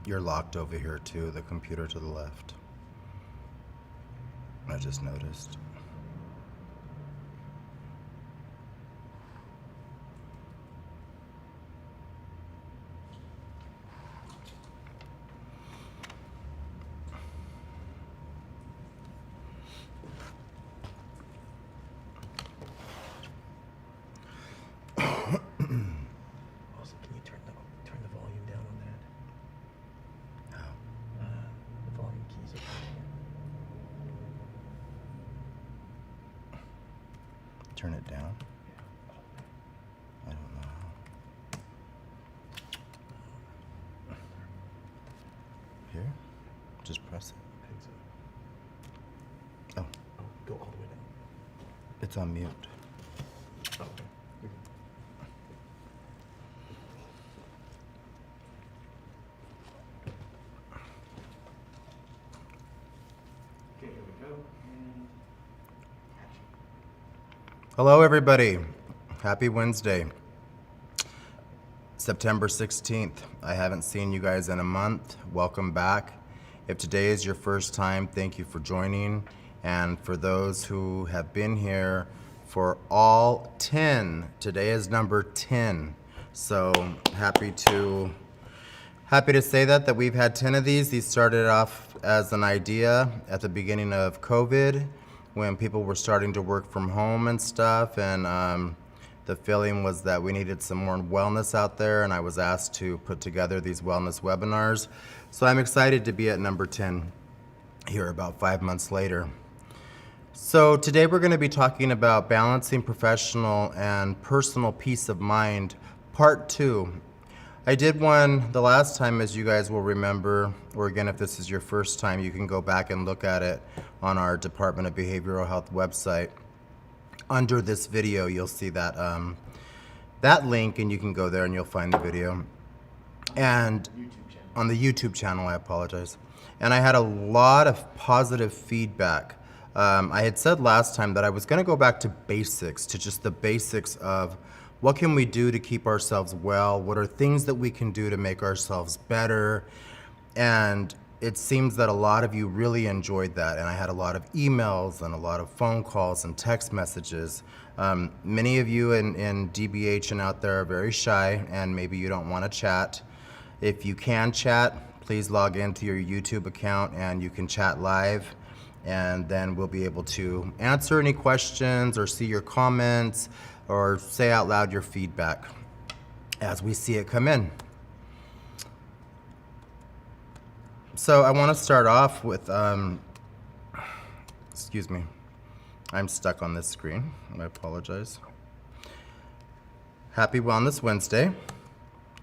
You're locked over here too, the computer to the left. I just noticed. Also, can you turn the volume down on that? How? The volume keys are Turn it down? yeah, I don't know how. Here? Just press I think it. so. Oh, Oh, go all the way down. it's on mute. Oh, okay. You're good. Okay, here we go. And action. Hello, everybody. Happy Wednesday. September 16th. I haven't seen you guys in a month. Welcome back. If today is your first time, thank you for joining. And for those who have been here for all 10, today is number 10. So happy to say that we've had 10 of these. These started off as an idea at the beginning of COVID when people were starting to work from home and stuff. And the feeling was that we needed some more wellness out there, and I was asked to put together these wellness webinars. So I'm excited to be at number 10 here about 5 months later. So today we're going to be talking about balancing professional and personal peace of mind, part 2. I did one the last time, as you guys will remember, or again, if this is your first time, you can go back and look at it on our Department of Behavioral Health website. Under this video, you'll see that that link, and you can go there and you'll find the video. And on the YouTube channel, I apologize. And I had a lot of positive feedback. I had said last time that I was going to go back to basics, to just the basics of what can we do to keep ourselves well? What are things that we can do to make ourselves better? And it seems that a lot of you really enjoyed that. And I had a lot of emails and a lot of phone calls and text messages. Many of you in DBH and out there are very shy, and maybe you don't want to chat. If you can chat, please log into your YouTube account and you can chat live. And then we'll be able to answer any questions or see your comments or say out loud your feedback as we see it come in. So I want to start off with, excuse me, I'm stuck on this screen. I apologize. Happy Wellness Wednesday.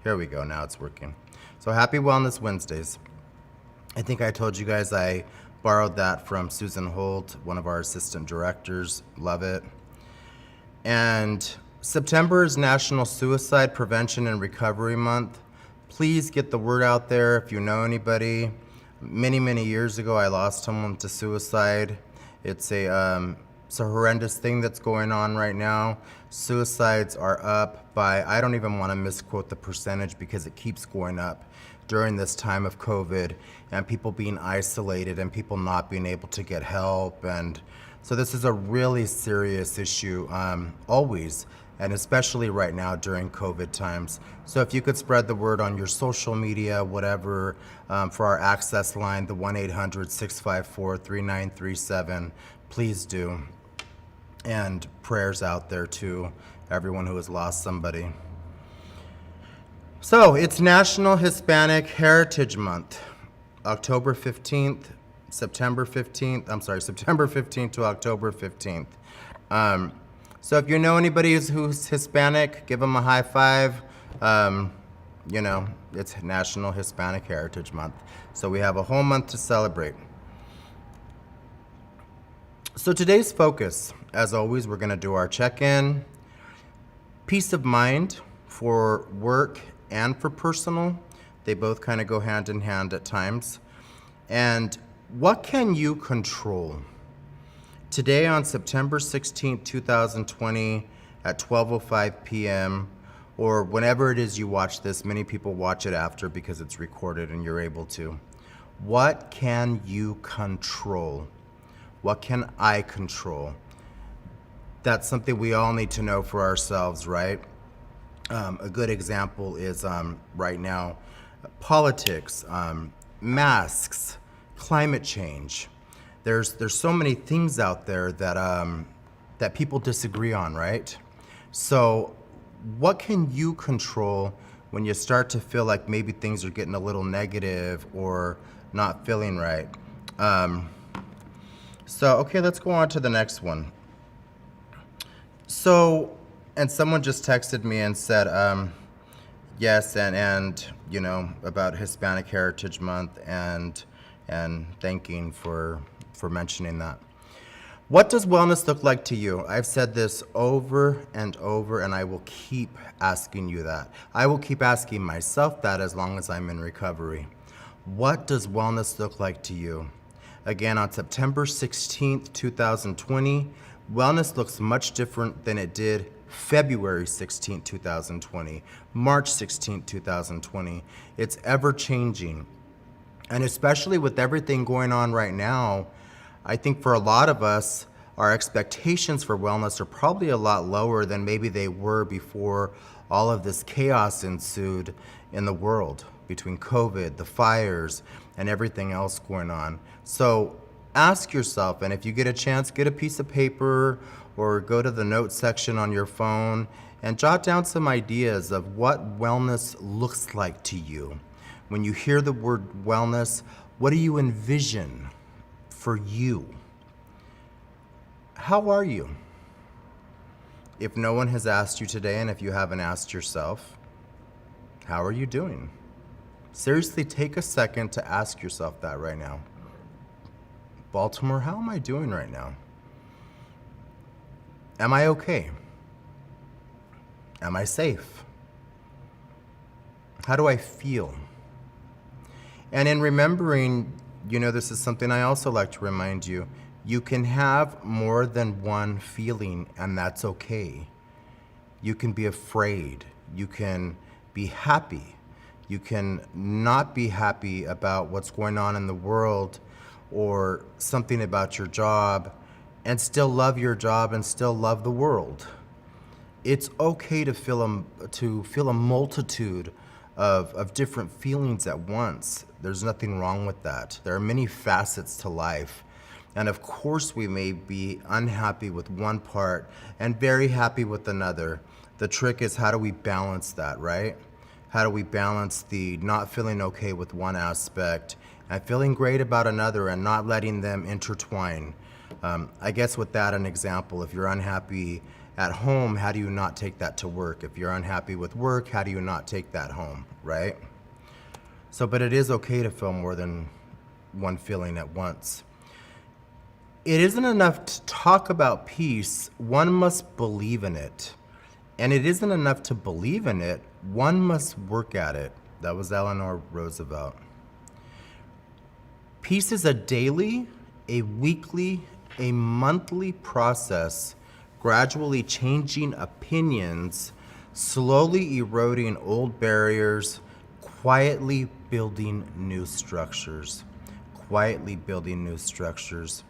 Here we go, now it's working. So happy Wellness Wednesdays. I think I told you guys I borrowed that from Susan Holt, one of our assistant directors. Love it. And September is National Suicide Prevention and Recovery Month. Please get the word out there if you know anybody. Many years ago, I lost someone to suicide. It's a horrendous thing that's going on right now. Suicides are up by, I don't even want to misquote the percentage because it keeps going up during this time of COVID, and people being isolated and people not being able to get help. And so this is a really serious issue, always, and especially right now during COVID times. So if you could spread the word on your social media, whatever, for our access line, the 1-800-654-3937, please do. And prayers out there to everyone who has lost somebody. So it's National Hispanic Heritage Month, September 15th to October 15th. So if you know anybody who's Hispanic, give them a high five. You know, it's National Hispanic Heritage Month. So we have a whole month to celebrate. So today's focus, as always, we're going to do our check-in. Peace of mind for work and for personal. They both kind of go hand in hand at times. And what can you control? Today on September 16, 2020 at 12:05 p.m., or whenever it is you watch this, many people watch it after because it's recorded and you're able to. What can you control? What can I control? That's something we all need to know for ourselves, right? A good example is right now, politics, masks, climate change. There's so many things out there that that people disagree on, right? So, what can you control when you start to feel like maybe things are getting a little negative or not feeling right? Okay, let's go on to the next one. So, and someone just texted me and said, yes, and you know, about Hispanic Heritage Month and thanking for mentioning that. What does wellness look like to you? I've said this over and over, and I will keep asking you that. I will keep asking myself that as long as I'm in recovery. What does wellness look like to you? Again, on September 16th, 2020, wellness looks much different than it did February 16th, 2020, March 16th, 2020. It's ever changing. And especially with everything going on right now, I think for a lot of us, our expectations for wellness are probably a lot lower than maybe they were before all of this chaos ensued in the world between COVID, the fires, and everything else going on. So ask yourself, and if you get a chance, get a piece of paper or go to the notes section on your phone and jot down some ideas of what wellness looks like to you. When you hear the word wellness, what do you envision for you? How are you? If no one has asked you today, and if you haven't asked yourself, how are you doing? Seriously, take a second to ask yourself that right now. Baltimore, how am I doing right now? Am I okay? Am I safe? How do I feel? And in remembering, you know, this is something I also like to remind you. You can have more than one feeling, and that's okay. You can be afraid. You can be happy. You can not be happy about what's going on in the world or something about your job and still love your job and still love the world. It's okay to feel a multitude of different feelings at once. There's nothing wrong with that. There are many facets to life. And of course we may be unhappy with one part and very happy with another. The trick is, how do we balance that, right? How do we balance the not feeling okay with one aspect and feeling great about another and not letting them intertwine? I guess with that, an example, if you're unhappy at home, how do you not take that to work? If you're unhappy with work, how do you not take that home, right? So, but it is okay to feel more than one feeling at once. It isn't enough to talk about peace, one must believe in it. And it isn't enough to believe in it, one must work at it. That was Eleanor Roosevelt. Peace is a daily, a weekly, a monthly process, gradually changing opinions, slowly eroding old barriers, quietly building new structures. Quietly building new structures.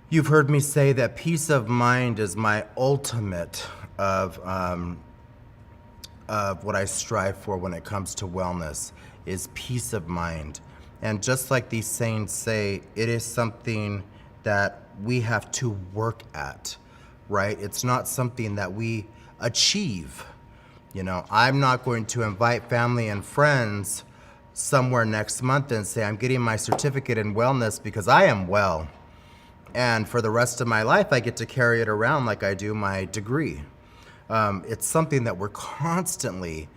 You've heard me say that peace of mind is my ultimate of what I strive for when it comes to wellness, is peace of mind. And just like these sayings say, it is something that we have to work at, right? It's not something that we achieve. You know, I'm not going to invite family and friends somewhere next month and say, I'm getting my certificate in wellness because I am well. And for the rest of my life, I get to carry it around like I do my degree. It's something that we're constantly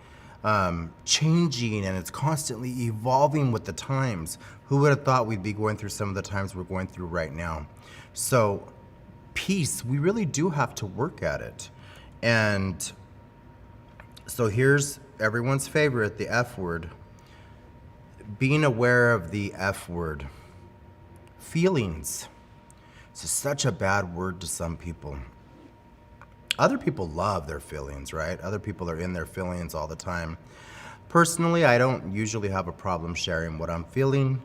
changing, and it's constantly evolving with the times. Who would have thought we'd be going through some of the times we're going through right now? So peace, we really do have to work at it. And so here's everyone's favorite, the F word. Being aware of the F word. Feelings. It's such a bad word to some people. Other people love their feelings, right? Other people are in their feelings all the time. Personally, I don't usually have a problem sharing what I'm feeling.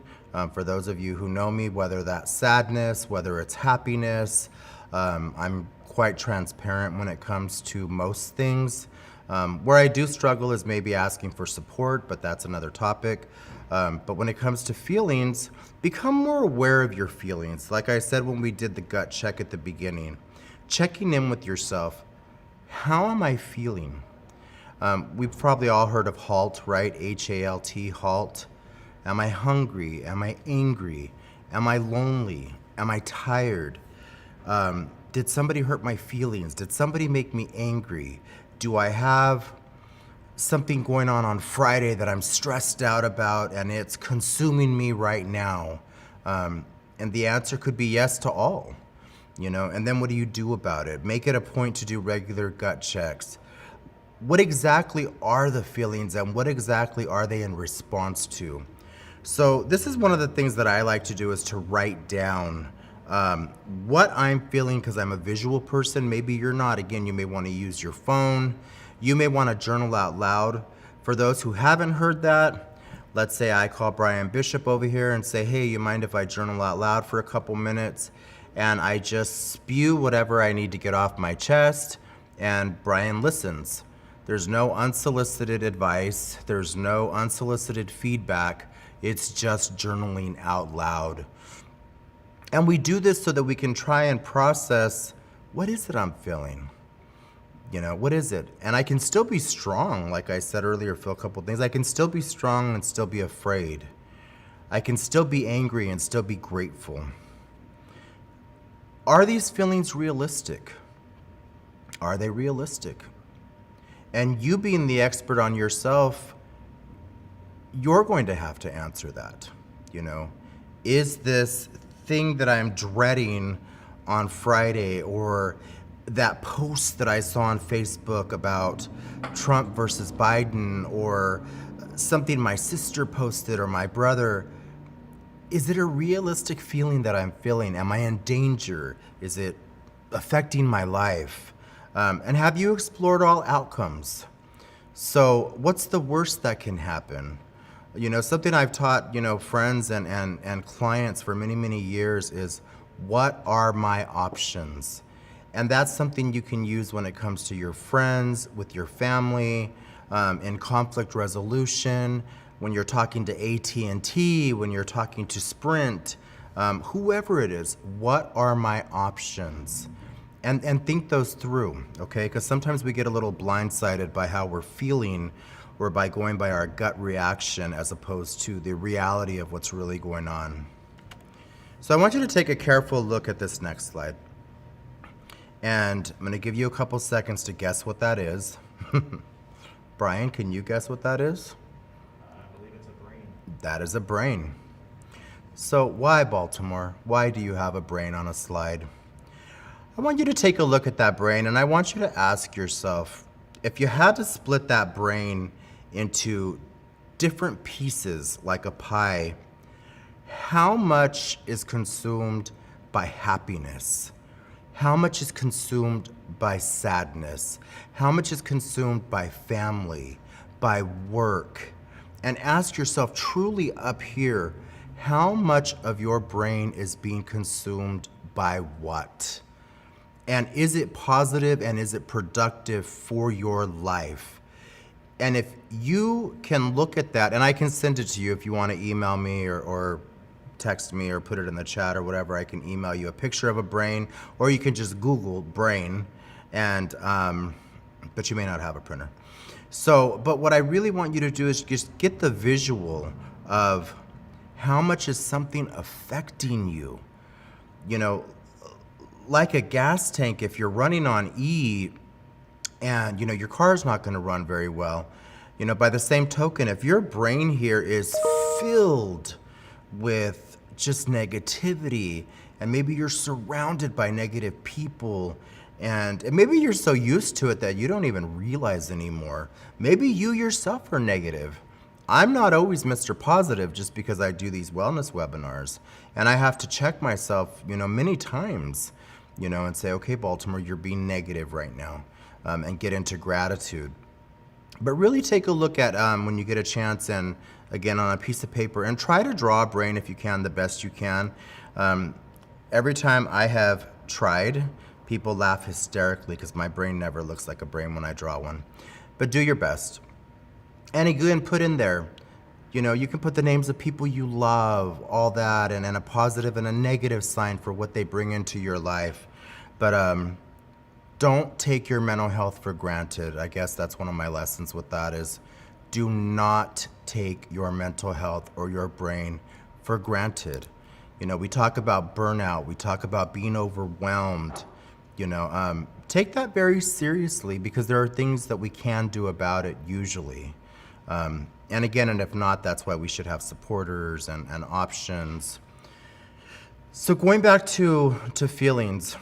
For those of you who know me, whether that's sadness, whether it's happiness, I'm quite transparent when it comes to most things. Where I do struggle is maybe asking for support, but that's another topic. But when it comes to feelings, become more aware of your feelings. Like I said when we did the gut check at the beginning, checking in with yourself. How am I feeling? We've probably all heard of HALT, right? HALT, HALT. Am I hungry? Am I angry? Am I lonely? Am I tired? Did somebody hurt my feelings? Did somebody make me angry? Do I have something going on Friday that I'm stressed out about and it's consuming me right now? And the answer could be yes to all, and then what do you do about it? Make it a point to do regular gut checks. What exactly are the feelings and what exactly are they in response to? So this is one of the things that I like to do, is to write down what I'm feeling, because I'm a visual person. Maybe you're not. Again, you may want to use your phone. You may want to journal out loud. For those who haven't heard that, let's say I call Brian Bishop over here and say, hey, you mind if I journal out loud for a couple minutes? And I just spew whatever I need to get off my chest, and Brian listens. There's no unsolicited advice. There's no unsolicited feedback. It's just journaling out loud. And we do this so that we can try and process, what is it I'm feeling? What is it? And I can still be strong, like I said earlier, feel a couple things. I can still be strong and still be afraid. I can still be angry and still be grateful. Are these feelings realistic? Are they realistic? And you being the expert on yourself, you're going to have to answer that. Is this thing that I'm dreading on Friday, or that post that I saw on Facebook about Trump versus Biden, or something my sister posted or my brother, is it a realistic feeling that I'm feeling? Am I in danger? Is it affecting my life? And have you explored all outcomes? So what's the worst that can happen? Something I've taught, friends and clients for many, many years is, what are my options? And that's something you can use when it comes to your friends, with your family, in conflict resolution, when you're talking to AT&T, when you're talking to Sprint, whoever it is. What are my options? And think those through, okay? Because sometimes we get a little blindsided by how we're feeling, or by going by our gut reaction as opposed to the reality of what's really going on. So I want you to take a careful look at this next slide. And I'm going to give you a couple seconds to guess what that is. Brian, can you guess what that is? I believe it's a brain. That is a brain. So why, Baltimore? Why do you have a brain on a slide? I want you to take a look at that brain, and I want you to ask yourself, if you had to split that brain into different pieces like a pie, how much is consumed by happiness? How much is consumed by sadness? How much is consumed by family, by work? And ask yourself truly up here, how much of your brain is being consumed by what? And is it positive and is it productive for your life? And if you can look at that, and I can send it to you if you want to email me or text me or put it in the chat or whatever, I can email you a picture of a brain, or you can just Google brain, and but you may not have a printer. So, but what I really want you to do is just get the visual of how much is something affecting you. Like a gas tank, if you're running on E and your car's not going to run very well, by the same token, if your brain here is filled with just negativity, and maybe you're surrounded by negative people, and maybe you're so used to it that you don't even realize anymore. Maybe you yourself are negative. I'm not always Mr. Positive just because I do these wellness webinars, and I have to check myself, many times. and say, okay, Baltimore, you're being negative right now, and get into gratitude. But really take a look at when you get a chance, and again on a piece of paper, and try to draw a brain if you can, the best you can. Every time I have tried, people laugh hysterically because my brain never looks like a brain when I draw one. But do your best. And again, put in there, you can put the names of people you love, all that, and a positive and a negative sign for what they bring into your life. But don't take your mental health for granted. I guess that's one of my lessons with that is do not take your mental health or your brain for granted. We talk about burnout. We talk about being overwhelmed. Take that very seriously because there are things that we can do about it usually. And again, and if not, that's why we should have supporters and options. So going back to feelings,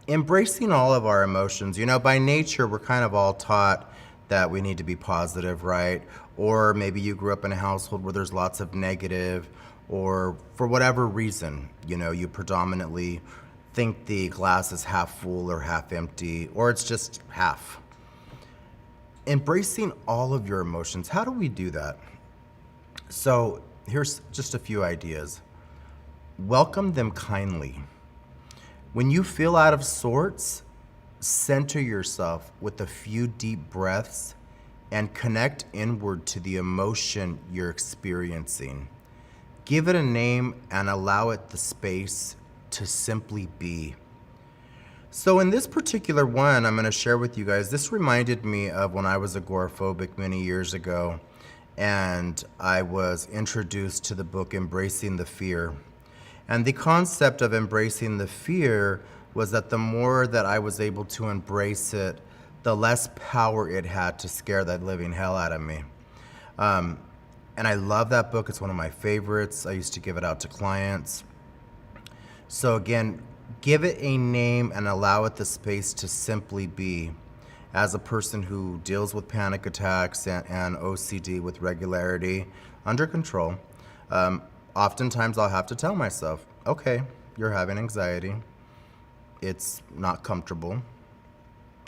embracing all of our emotions. By nature, we're kind of all taught that we need to be positive, right? Or maybe you grew up in a household where there's lots of negative, or for whatever reason, you predominantly think the glass is half full or half empty, or it's just half. Embracing all of your emotions, how do we do that? So here's just a few ideas. Welcome them kindly. When you feel out of sorts, center yourself with a few deep breaths and connect inward to the emotion you're experiencing. Give it a name and allow it the space to simply be. So in this particular one, I'm going to share with you guys, this reminded me of when I was agoraphobic many years ago, and I was introduced to the book Embracing the Fear. And the concept of embracing the fear was that the more that I was able to embrace it, the less power it had to scare that living hell out of me. And I love that book. It's one of my favorites. I used to give it out to clients. So again, give it a name and allow it the space to simply be. As a person who deals with panic attacks and OCD with regularity, under control, oftentimes I'll have to tell myself, okay, you're having anxiety. It's not comfortable.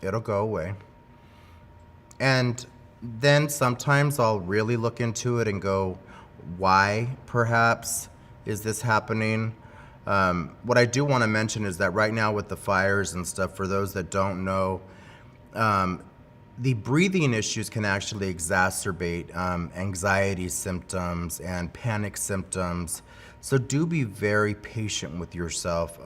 It'll go away. And then sometimes I'll really look into it and go, why perhaps is this happening? What I do want to mention is that right now with the fires and stuff, for those that don't know, the breathing issues can actually exacerbate anxiety symptoms and panic symptoms. So do be very patient with yourself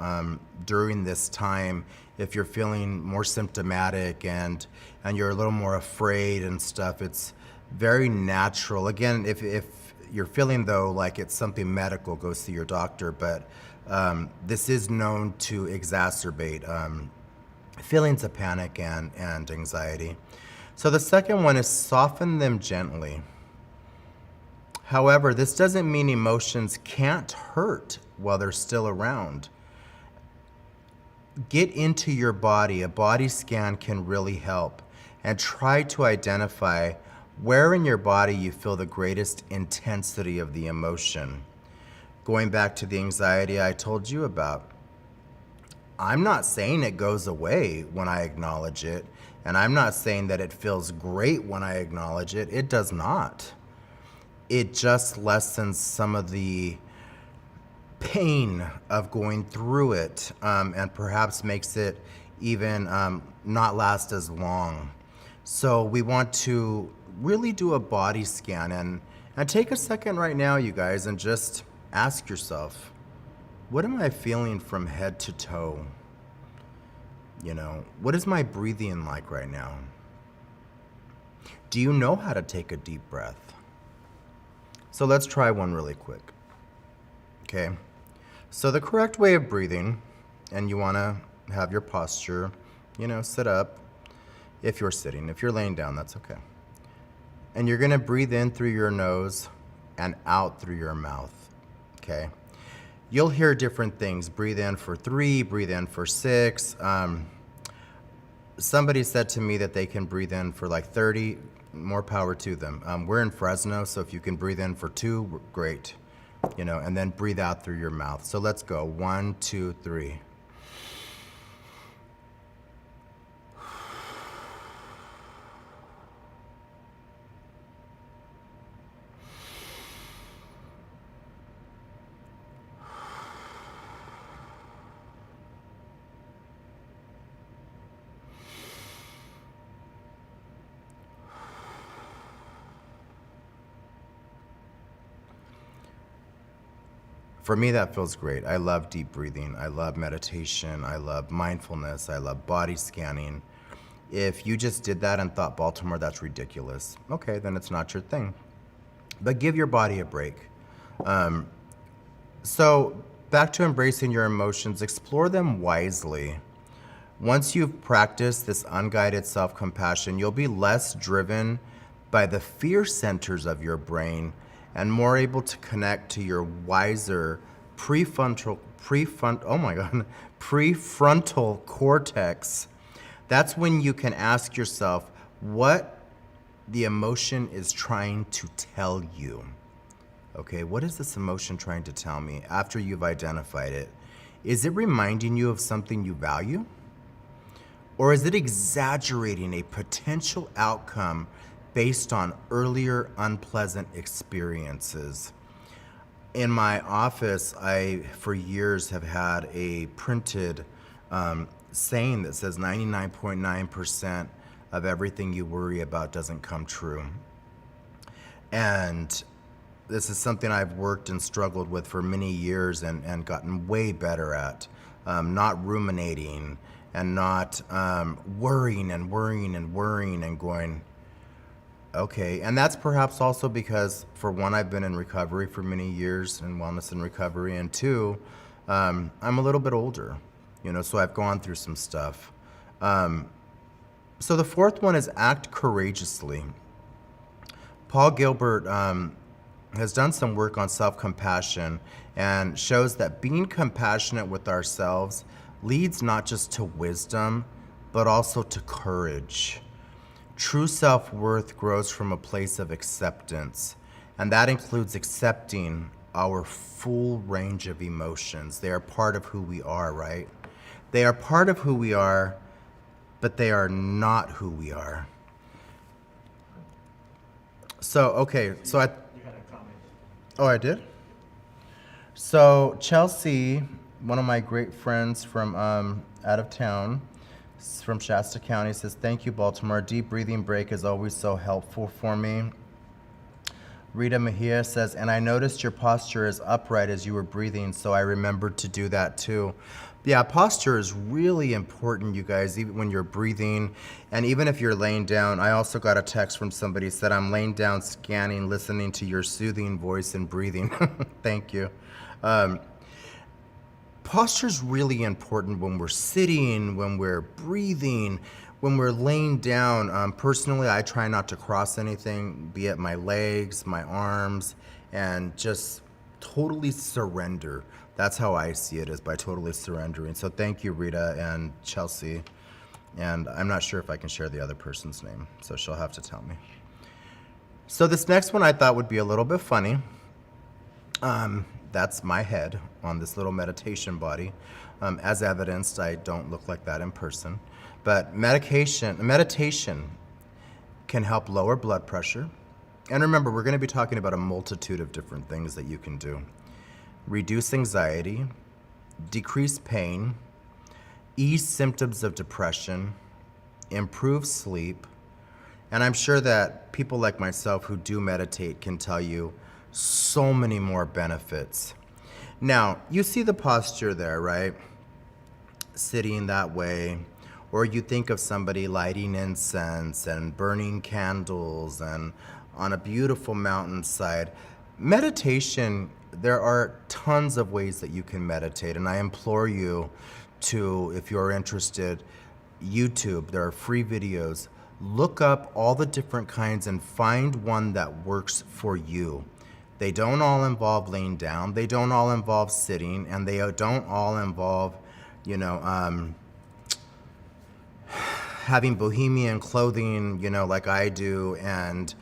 during this time if you're feeling more symptomatic and you're a little more afraid and stuff. It's very natural. Again, if you're feeling though like it's something medical, go see your doctor. But this is known to exacerbate feelings of panic and anxiety. So the second one is soften them gently. However, this doesn't mean emotions can't hurt while they're still around. Get into your body. A body scan can really help. And try to identify where in your body you feel the greatest intensity of the emotion. Going back to the anxiety I told you about, I'm not saying it goes away when I acknowledge it, and I'm not saying that it feels great when I acknowledge it. It does not. It just lessens some of the pain of going through it, and perhaps makes it even not last as long. So we want to really do a body scan and take a second right now, you guys, and just ask yourself, what am I feeling from head to toe? What is my breathing like right now? Do you know how to take a deep breath? So let's try one really quick. Okay. So the correct way of breathing, and you want to have your posture, sit up if you're sitting. If you're laying down, that's okay. And you're going to breathe in through your nose and out through your mouth. Okay. You'll hear different things. Breathe in for 3, breathe in for 6. Somebody said to me that they can breathe in for like 30. More power to them. We're in Fresno, so if you can breathe in for 2, great. And then breathe out through your mouth. So let's go. 1, 2, 3. For me, that feels great. I love deep breathing. I love meditation. I love mindfulness. I love body scanning. If you just did that and thought, Baltimore, that's ridiculous, okay, then it's not your thing. But give your body a break. So back to embracing your emotions, explore them wisely. Once you've practiced this unguided self-compassion, you'll be less driven by the fear centers of your brain and more able to connect to your wiser prefrontal cortex. That's when you can ask yourself what the emotion is trying to tell you. Okay, what is this emotion trying to tell me after you've identified it? Is it reminding you of something you value? Or is it exaggerating a potential outcome based on earlier unpleasant experiences? In my office, I, for years, have had a printed saying that says 99.9% of everything you worry about doesn't come true. And this is something I've worked and struggled with for many years and gotten way better at. Not ruminating and not worrying and going, okay. And that's perhaps also because, for one, I've been in recovery for many years in wellness and recovery, and two, I'm a little bit older, so I've gone through some stuff. So the fourth one is act courageously. Paul Gilbert has done some work on self-compassion and shows that being compassionate with ourselves leads not just to wisdom, but also to courage. True self-worth grows from a place of acceptance, and that includes accepting our full range of emotions. They are part of who we are, right? They are part of who we are, but they are not who we are. So, okay, so You had a comment. Oh, I did? So Chelsea, one of my great friends from out of town, from Shasta County, says, thank you, Baltimore. Deep breathing break is always so helpful for me. Rita Mejia says, and I noticed your posture is upright as you were breathing, so I remembered to do that too. Yeah, posture is really important, you guys, even when you're breathing, and even if you're laying down. I also got a text from somebody who said, I'm laying down, scanning, listening to your soothing voice and breathing. Thank you. Posture is really important when we're sitting, when we're breathing, when we're laying down. Personally, I try not to cross anything, be it my legs, my arms, and just totally surrender. That's how I see it, is by totally surrendering. So thank you, Rita and Chelsea. And I'm not sure if I can share the other person's name, so she'll have to tell me. So this next one I thought would be a little bit funny. That's my head on this little meditation body. As evidenced, I don't look like that in person. But meditation can help lower blood pressure. And remember, we're going to be talking about a multitude of different things that you can do. Reduce anxiety, decrease pain, ease symptoms of depression, improve sleep. And I'm sure that people like myself who do meditate can tell you so many more benefits. Now, you see the posture there, right? Sitting that way. Or you think of somebody lighting incense and burning candles and on a beautiful mountainside. Meditation, there are tons of ways that you can meditate, and I implore you to, if you're interested, YouTube, there are free videos. Look up all the different kinds and find one that works for you. They don't all involve laying down, they don't all involve sitting, and they don't all involve, having bohemian clothing, like I do, and,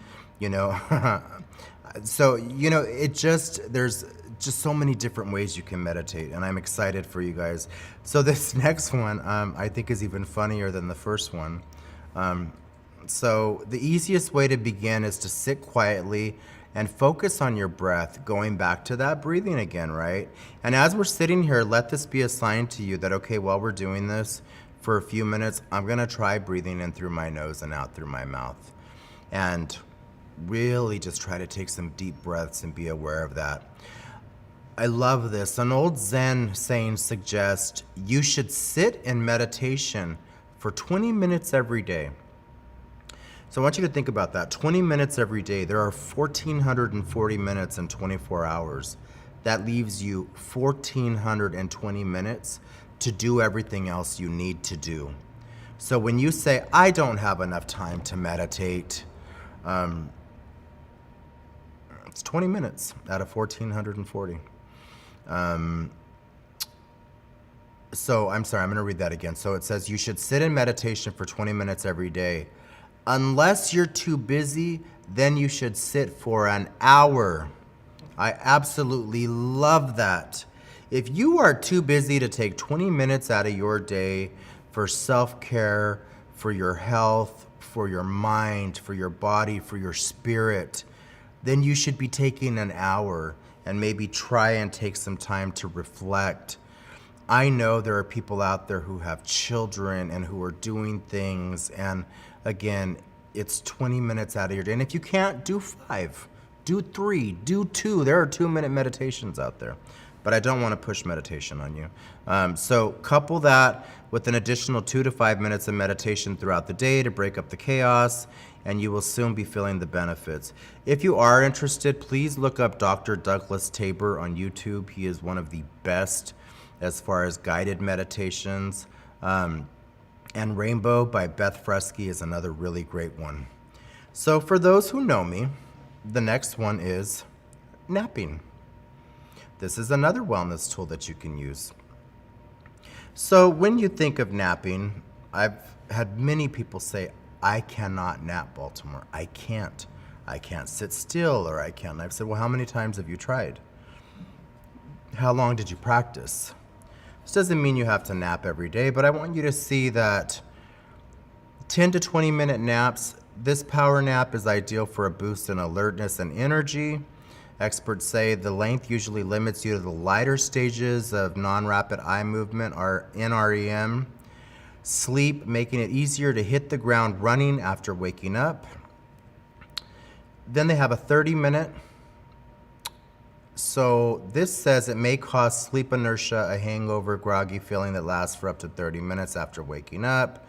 so, there's just so many different ways you can meditate, and I'm excited for you guys. So this next one, I think is even funnier than the first one. So the easiest way to begin is to sit quietly and focus on your breath, going back to that breathing again, right? And as we're sitting here, let this be a sign to you that, okay, while we're doing this for a few minutes, I'm gonna try breathing in through my nose and out through my mouth. And really just try to take some deep breaths and be aware of that. I love this. An old Zen saying suggests you should sit in meditation for 20 minutes every day. So I want you to think about that. 20 minutes every day. There are 1,440 minutes in 24 hours. That leaves you 1,420 minutes to do everything else you need to do. So when you say, I don't have enough time to meditate, it's 20 minutes out of 1,440. So I'm sorry, I'm going to read that again. So it says you should sit in meditation for 20 minutes every day. Unless you're too busy, then you should sit for an hour. I absolutely love that. If you are too busy to take 20 minutes out of your day for self-care, for your health, for your mind, for your body, for your spirit, then you should be taking an hour and maybe try and take some time to reflect. I know there are people out there who have children and who are doing things, and again, it's 20 minutes out of your day. And if you can't, do 5, do 3, do 2. There are 2-minute meditations out there, but I don't want to push meditation on you. So couple that with an additional 2 to 5 minutes of meditation throughout the day to break up the chaos, and you will soon be feeling the benefits. If you are interested, please look up Dr. Douglas Tabor on YouTube. He is one of the best as far as guided meditations. And Rainbow by Beth Fresky is another really great one. So for those who know me, the next one is napping. This is another wellness tool that you can use. So when you think of napping, I've had many people say, I cannot nap, Baltimore. I can't sit still, or I can't. And I've said, well, how many times have you tried? How long did you practice? This doesn't mean you have to nap every day, but I want you to see that 10 to 20 minute naps, this power nap is ideal for a boost in alertness and energy. Experts say the length usually limits you to the lighter stages of non-rapid eye movement, or NREM. Sleep, making it easier to hit the ground running after waking up. Then they have a 30-minute. So this says it may cause sleep inertia, a hangover, groggy feeling that lasts for up to 30 minutes after waking up.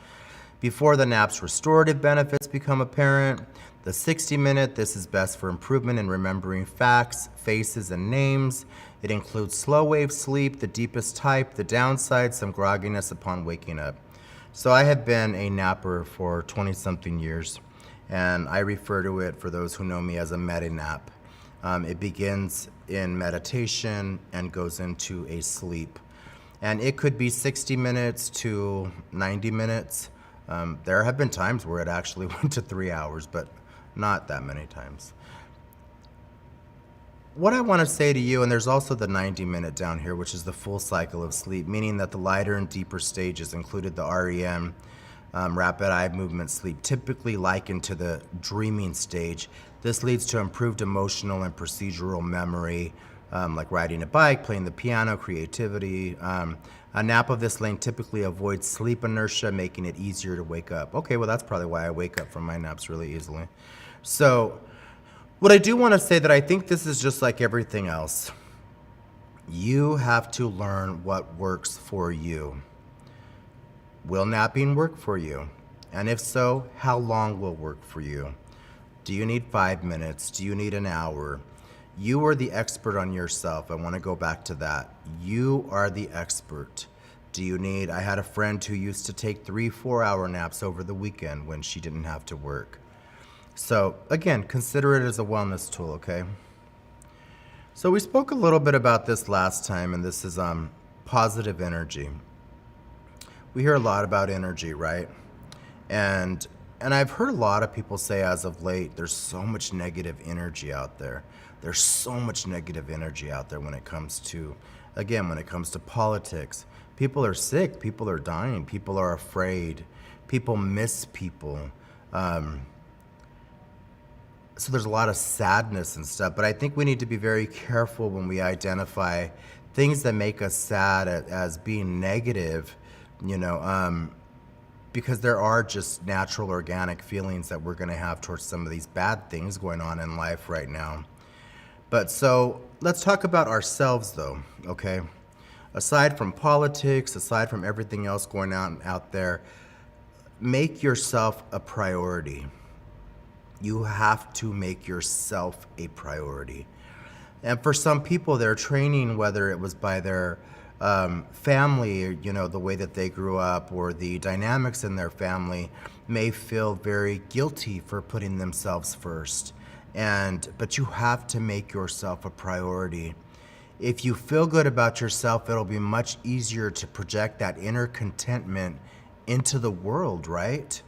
Before the nap's restorative benefits become apparent, the 60-minute, this is best for improvement in remembering facts, faces, and names. It includes slow wave sleep, the deepest type, the downside, some grogginess upon waking up. So I have been a napper for 20-something years, and I refer to it, for those who know me, as a medi-nap. It begins in meditation and goes into a sleep. And it could be 60 minutes to 90 minutes. There have been times where it actually went to 3 hours, but not that many times. What I want to say to you, and there's also the 90-minute down here, which is the full cycle of sleep, meaning that the lighter and deeper stages included the REM, rapid eye movement sleep, typically likened to the dreaming stage. This leads to improved emotional and procedural memory, like riding a bike, playing the piano, creativity. A nap of this length typically avoids sleep inertia, making it easier to wake up. Okay, well, that's probably why I wake up from my naps really easily. So what I do want to say that I think this is just like everything else. You have to learn what works for you. Will napping work for you? And if so, how long will work for you? Do you need 5 minutes? Do you need an hour? You are the expert on yourself. I want to go back to that. You are the expert. Do you need, I had a friend who used to take 3-4 hour naps over the weekend when she didn't have to work. So again, consider it as a wellness tool, okay? So we spoke a little bit about this last time, and this is positive energy. We hear a lot about energy, right? And I've heard a lot of people say as of late, there's so much negative energy out there. There's so much negative energy out there when it comes to, again, when it comes to politics. People are sick, people are dying, people are afraid, people miss people. So there's a lot of sadness and stuff, but I think we need to be very careful when we identify things that make us sad as being negative, because there are just natural organic feelings that we're going to have towards some of these bad things going on in life right now. But so let's talk about ourselves though, okay? Aside from politics, aside from everything else going on out there, make yourself a priority. You have to make yourself a priority. And for some people, their training, whether it was by their family, or, the way that they grew up, or the dynamics in their family, may feel very guilty for putting themselves first. But you have to make yourself a priority. If you feel good about yourself, it'll be much easier to project that inner contentment into the world, right?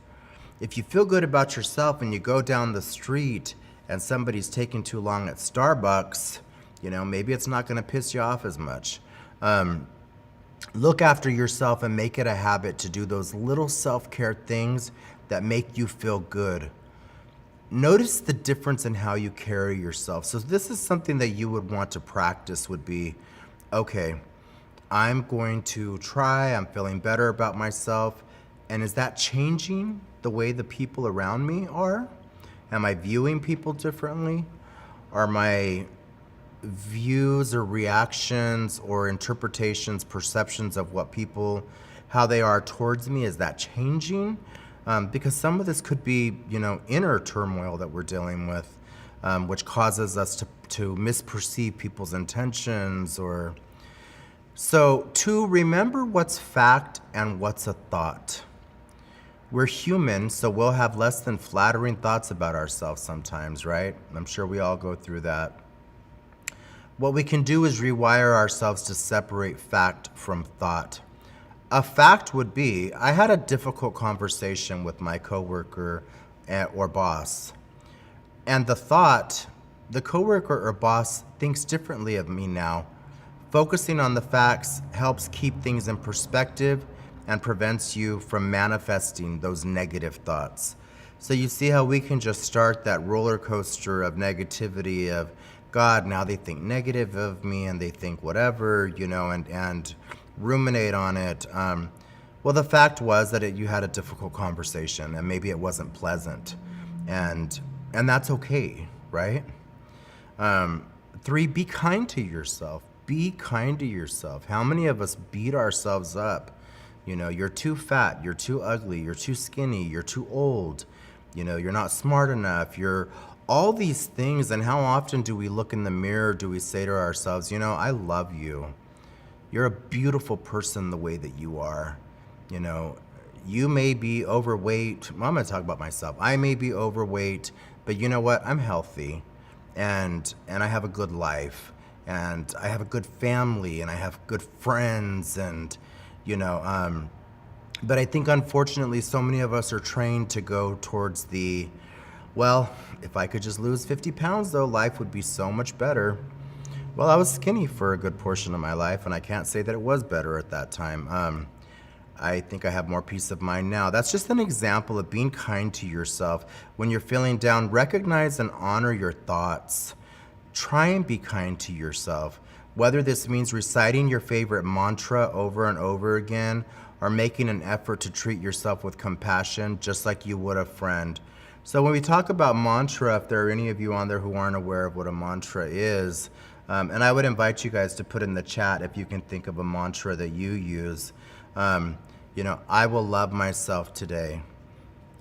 If you feel good about yourself and you go down the street and somebody's taking too long at Starbucks, maybe it's not going to piss you off as much. Look after yourself and make it a habit to do those little self-care things that make you feel good. Notice the difference in how you carry yourself. So this is something that you would want to practice would be, okay, I'm going to try, I'm feeling better about myself. And is that changing the way the people around me are? Am I viewing people differently? Are my views or reactions or interpretations, perceptions of what people, how they are towards me, is that changing? Because some of this could be, inner turmoil that we're dealing with, which causes us to misperceive people's intentions. So to remember what's fact and what's a thought. We're human, so we'll have less than flattering thoughts about ourselves sometimes, right? I'm sure we all go through that. What we can do is rewire ourselves to separate fact from thought. A fact would be, I had a difficult conversation with my coworker or boss. And the thought, the coworker or boss thinks differently of me now. Focusing on the facts helps keep things in perspective and prevents you from manifesting those negative thoughts. So you see how we can just start that roller coaster of negativity of, God, now they think negative of me and they think whatever, and ruminate on it. Well, the fact was that you had a difficult conversation and maybe it wasn't pleasant, and that's okay, right? 3, be kind to yourself. Be kind to yourself. How many of us beat ourselves up? You're too fat, you're too ugly, you're too skinny, you're too old, you're not smart enough, you're all these things. And how often do we look in the mirror, do we say to ourselves, I love you. You're a beautiful person the way that you are. You may be overweight. Well, I'm going to talk about myself. I may be overweight, but you know what? I'm healthy, and I have a good life, and I have a good family, and I have good friends, and but I think unfortunately so many of us are trained to go towards well, if I could just lose 50 pounds though, life would be so much better. Well, I was skinny for a good portion of my life, and I can't say that it was better at that time. I think I have more peace of mind now. That's just an example of being kind to yourself. When you're feeling down, recognize and honor your thoughts. Try and be kind to yourself. Whether this means reciting your favorite mantra over and over again, or making an effort to treat yourself with compassion, just like you would a friend. So when we talk about mantra, if there are any of you on there who aren't aware of what a mantra is, and I would invite you guys to put in the chat if you can think of a mantra that you use. I will love myself today.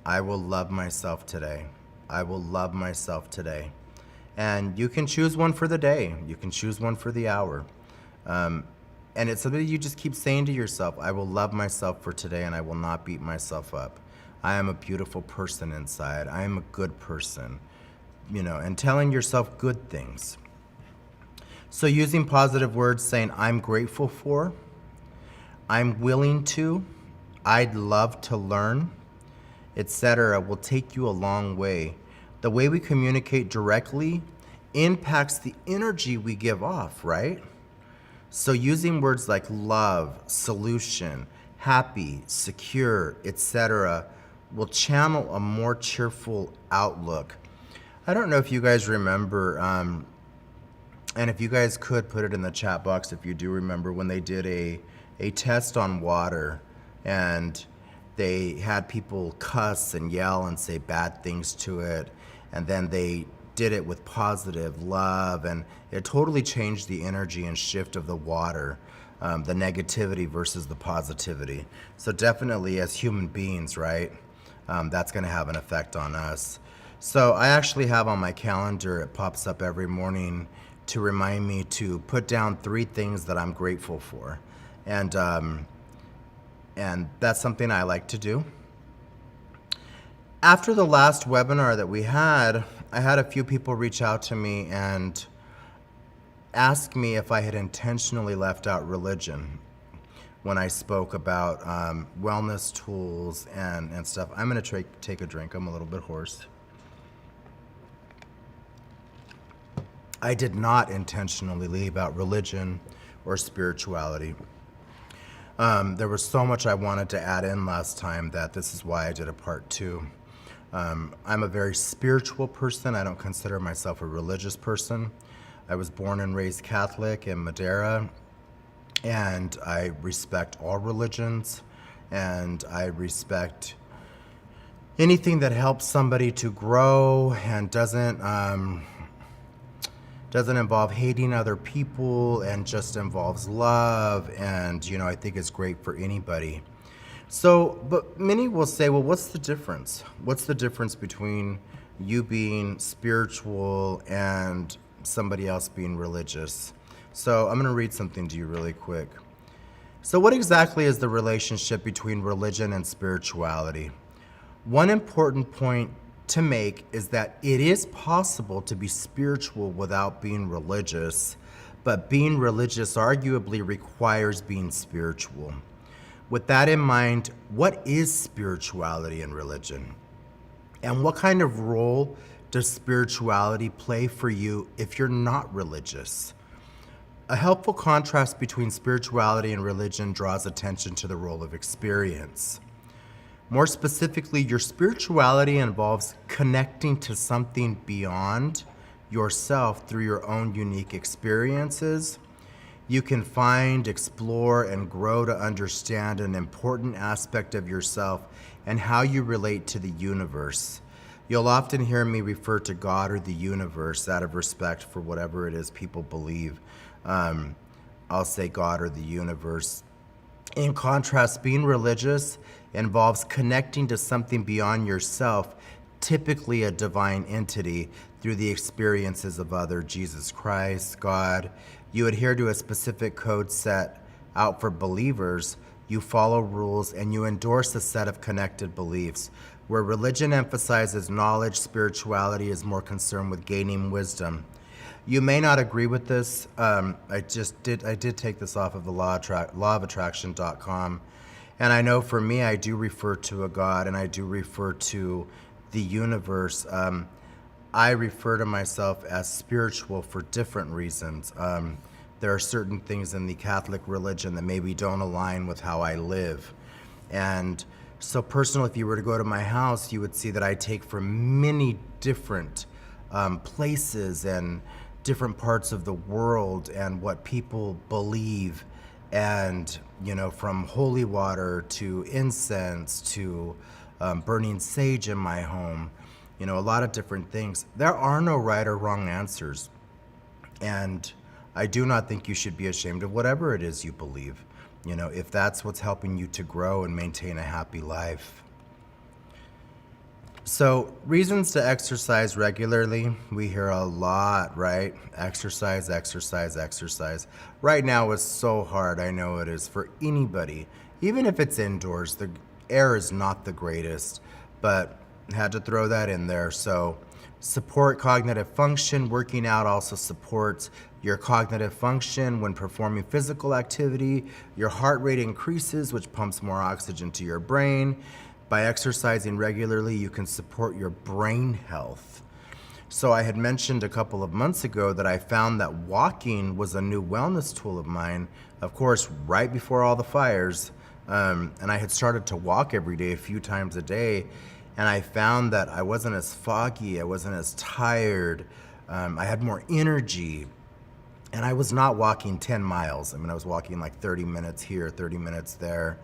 I will love myself today. I will love myself today. And you can choose one for the day. You can choose one for the hour. And it's something you just keep saying to yourself, I will love myself for today and I will not beat myself up. I am a beautiful person inside. I am a good person, and telling yourself good things. So using positive words, saying I'm grateful for, I'm willing to, I'd love to learn, etc. will take you a long way. The way we communicate directly impacts the energy we give off, right? So using words like love, solution, happy, secure, etc. will channel a more cheerful outlook. I don't know if you guys remember, and if you guys could put it in the chat box if you do remember when they did a test on water, and they had people cuss and yell and say bad things to it, and then they did it with positive love, and it totally changed the energy and shift of the water, the negativity versus the positivity. So definitely as human beings, right, that's going to have an effect on us. So I actually have on my calendar, it pops up every morning to remind me to put down 3 things that I'm grateful for. And that's something I like to do. After the last webinar that we had, I had a few people reach out to me and ask me if I had intentionally left out religion when I spoke about wellness tools and stuff. I'm going to take a drink. I'm a little bit hoarse. I did not intentionally leave out religion or spirituality. There was so much I wanted to add in last time that this is why I did a part 2. I'm a very spiritual person. I don't consider myself a religious person. I was born and raised Catholic in Madeira, and I respect all religions, and I respect anything that helps somebody to grow and doesn't involve hating other people and just involves love, and I think it's great for anybody. So, but many will say, well, what's the difference? What's the difference between you being spiritual and somebody else being religious? So I'm going to read something to you really quick. So what exactly is the relationship between religion and spirituality? One important point to make is that it is possible to be spiritual without being religious, but being religious arguably requires being spiritual. With that in mind, what is spirituality and religion? And what kind of role does spirituality play for you if you're not religious? A helpful contrast between spirituality and religion draws attention to the role of experience. More specifically, your spirituality involves connecting to something beyond yourself through your own unique experiences. You can find, explore, and grow to understand an important aspect of yourself and how you relate to the universe. You'll often hear me refer to God or the universe out of respect for whatever it is people believe. I'll say God or the universe. In contrast, being religious involves connecting to something beyond yourself, typically a divine entity, through the experiences of other, Jesus Christ, God. You adhere to a specific code set out for believers, you follow rules, and you endorse a set of connected beliefs. Where religion emphasizes knowledge, spirituality is more concerned with gaining wisdom. You may not agree with this. I did take this off of the lawofattraction.com. And I know for me, I do refer to a God and I do refer to the universe. I refer to myself as spiritual for different reasons. There are certain things in the Catholic religion that maybe don't align with how I live. And so personally, if you were to go to my house, you would see that I take from many different places and different parts of the world and what people believe. And, from holy water to incense to burning sage in my home, a lot of different things. There are no right or wrong answers. And I do not think you should be ashamed of whatever it is you believe, if that's what's helping you to grow and maintain a happy life. So, reasons to exercise regularly, we hear a lot, right? Exercise, exercise, exercise. Right now it's so hard, I know it is, for anybody. Even if it's indoors, the air is not the greatest, but had to throw that in there. So, support cognitive function. Working out also supports your cognitive function when performing physical activity. Your heart rate increases, which pumps more oxygen to your brain. By exercising regularly, you can support your brain health. So I had mentioned a couple of months ago that I found that walking was a new wellness tool of mine, of course, right before all the fires. And I had started to walk every day, a few times a day, and I found that I wasn't as foggy, I wasn't as tired, I had more energy, and I was not walking 10 miles. I was walking like 30 minutes here, 30 minutes there.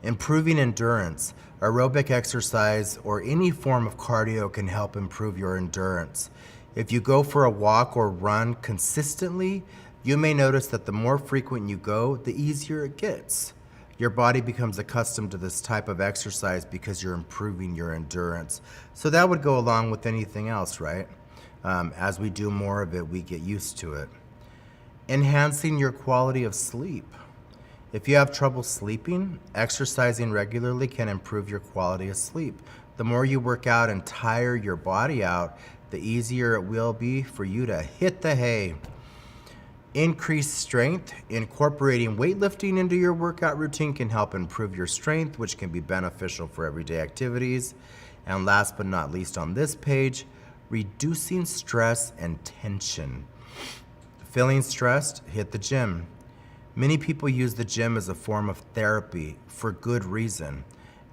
Improving endurance. Aerobic exercise or any form of cardio can help improve your endurance. If you go for a walk or run consistently, you may notice that the more frequent you go, the easier it gets. Your body becomes accustomed to this type of exercise because you're improving your endurance. So that would go along with anything else, right? As we do more of it, we get used to it. Enhancing your quality of sleep. If you have trouble sleeping, exercising regularly can improve your quality of sleep. The more you work out and tire your body out, the easier it will be for you to hit the hay. Increased strength. Incorporating weightlifting into your workout routine can help improve your strength, which can be beneficial for everyday activities. And last but not least on this page, reducing stress and tension. Feeling stressed? Hit the gym. Many people use the gym as a form of therapy for good reason.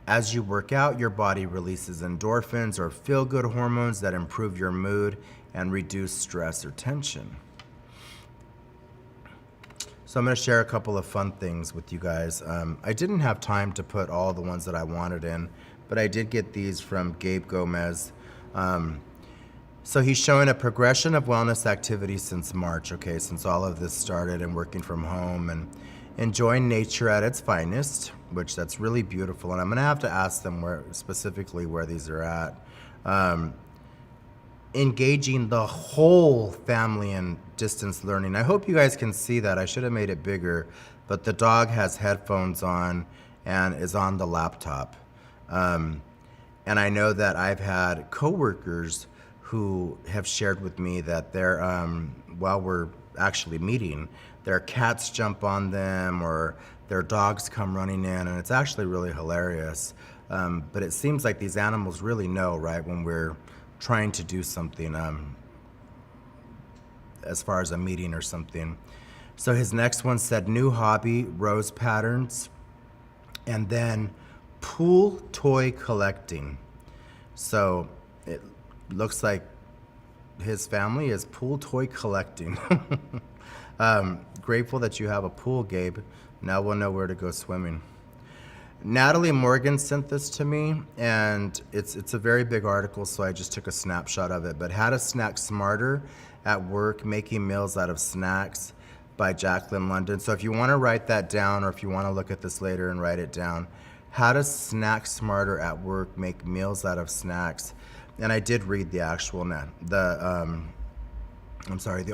As you work out, your body releases endorphins or feel-good hormones that improve your mood and reduce stress or tension. So I'm going to share a couple of fun things with you guys. I didn't have time to put all the ones that I wanted in, but I did get these from Gabe Gomez. So he's showing a progression of wellness activities since March, okay, since all of this started and working from home and enjoying nature at its finest, which that's really beautiful. And I'm gonna have to ask them specifically where these are at. Engaging the whole family in distance learning. I hope you guys can see that. I should have made it bigger, but the dog has headphones on and is on the laptop. And I know that I've had coworkers who have shared with me that they're, while we're actually meeting, their cats jump on them or their dogs come running in, and it's actually really hilarious. But it seems like these animals really know, right, when we're trying to do something as far as a meeting or something. So his next one said new hobby, rose patterns, and then pool toy collecting. So it looks like his family is pool toy collecting. Grateful that you have a pool, Gabe. Now we'll know where to go swimming. Natalie Morgan sent this to me, and it's a very big article, so I just took a snapshot of it. But How to Snack Smarter at Work, Making Meals Out of Snacks by Jacqueline London. So if you want to write that down, or if you want to look at this later and write it down, How to Snack Smarter at Work, Make Meals Out of Snacks. And I did read the actual, the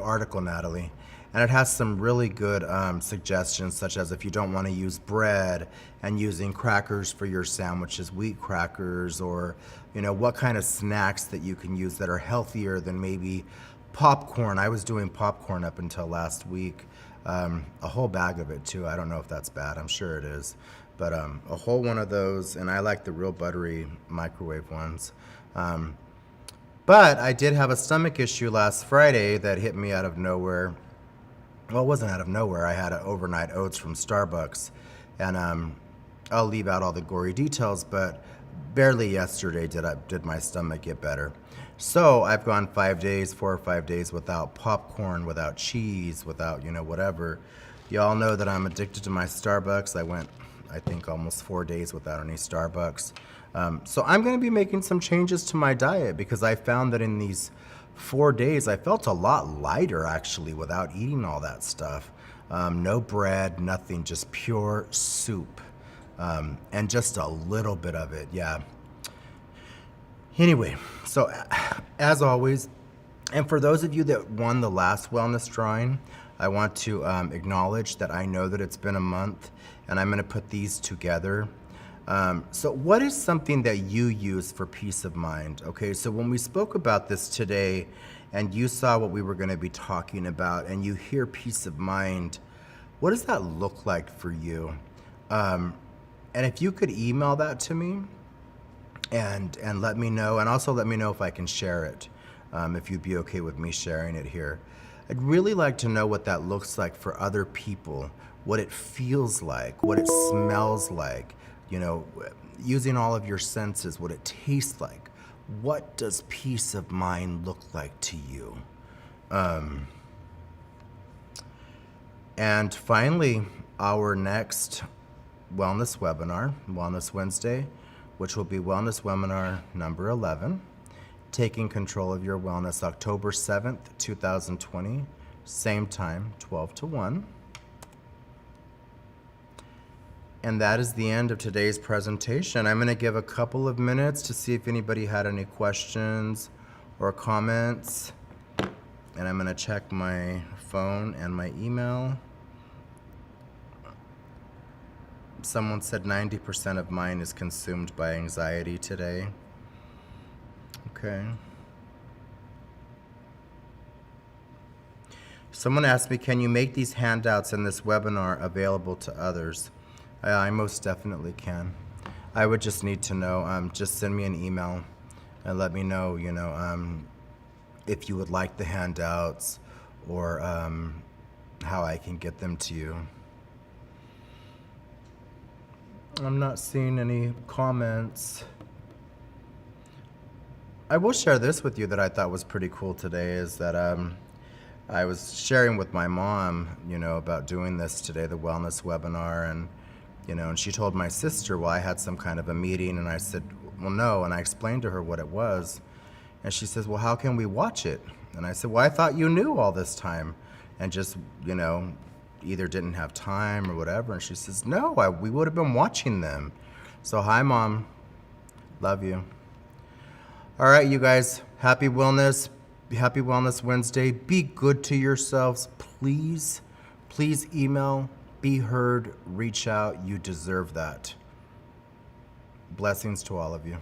article, Natalie. And it has some really good suggestions, such as if you don't want to use bread and using crackers for your sandwiches, wheat crackers, or, you know, what kind of snacks that you can use that are healthier than maybe popcorn. I was doing popcorn up until last week, a whole bag of it too. I don't know if that's bad. I'm sure it is. But a whole one of those, and I like the real buttery microwave ones. But I did have a stomach issue last Friday that hit me out of nowhere. Well, it wasn't out of nowhere. I had an overnight oats from Starbucks, and I'll leave out all the gory details, but barely yesterday did my stomach get better. So I've gone 4 or 5 days without popcorn, without cheese, without, you know, whatever. Y'all know that I'm addicted to my Starbucks. I went, I think, almost 4 days without any Starbucks. So I'm going to be making some changes to my diet because I found that in these 4 days, I felt a lot lighter actually without eating all that stuff. No bread, nothing, just pure soup. And just a little bit of it, yeah. Anyway, so as always, and for those of you that won the last wellness drawing, I want to acknowledge that I know that it's been a month, and I'm going to put these together. So what is something that you use for peace of mind? Okay, so when we spoke about this today and you saw what we were going to be talking about and you hear peace of mind, what does that look like for you? And if you could email that to me and let me know, and also let me know if I can share it, if you'd be okay with me sharing it here. I'd really like to know what that looks like for other people, what it feels like, what it smells like. You know, using all of your senses, what it tastes like. What does peace of mind look like to you? And finally, our next wellness webinar, Wellness Wednesday, which will be wellness webinar number 11, Taking Control of Your Wellness, October 7th, 2020, same time, 12 to 1. And that is the end of today's presentation. I'm going to give a couple of minutes to see if anybody had any questions or comments. And I'm going to check my phone and my email. Someone said 90% of mine is consumed by anxiety today. Okay. Someone asked me, can you make these handouts in this webinar available to others? I most definitely can. I would just need to know, just send me an email and let me know, if you would like the handouts or how I can get them to you. I'm not seeing any comments. I will share this with you that I thought was pretty cool today, is that I was sharing with my mom, about doing this today, the wellness webinar, and and she told my sister, well, I had some kind of a meeting, and I said, well, no, and I explained to her what it was, and she says, well, how can we watch it? And I said, well, I thought you knew all this time, and just, either didn't have time or whatever, and she says, no, we would have been watching them. So, hi, Mom. Love you. All right, you guys, happy Wellness Wednesday. Be good to yourselves, please. Please email, be heard, reach out. You deserve that. Blessings to all of you.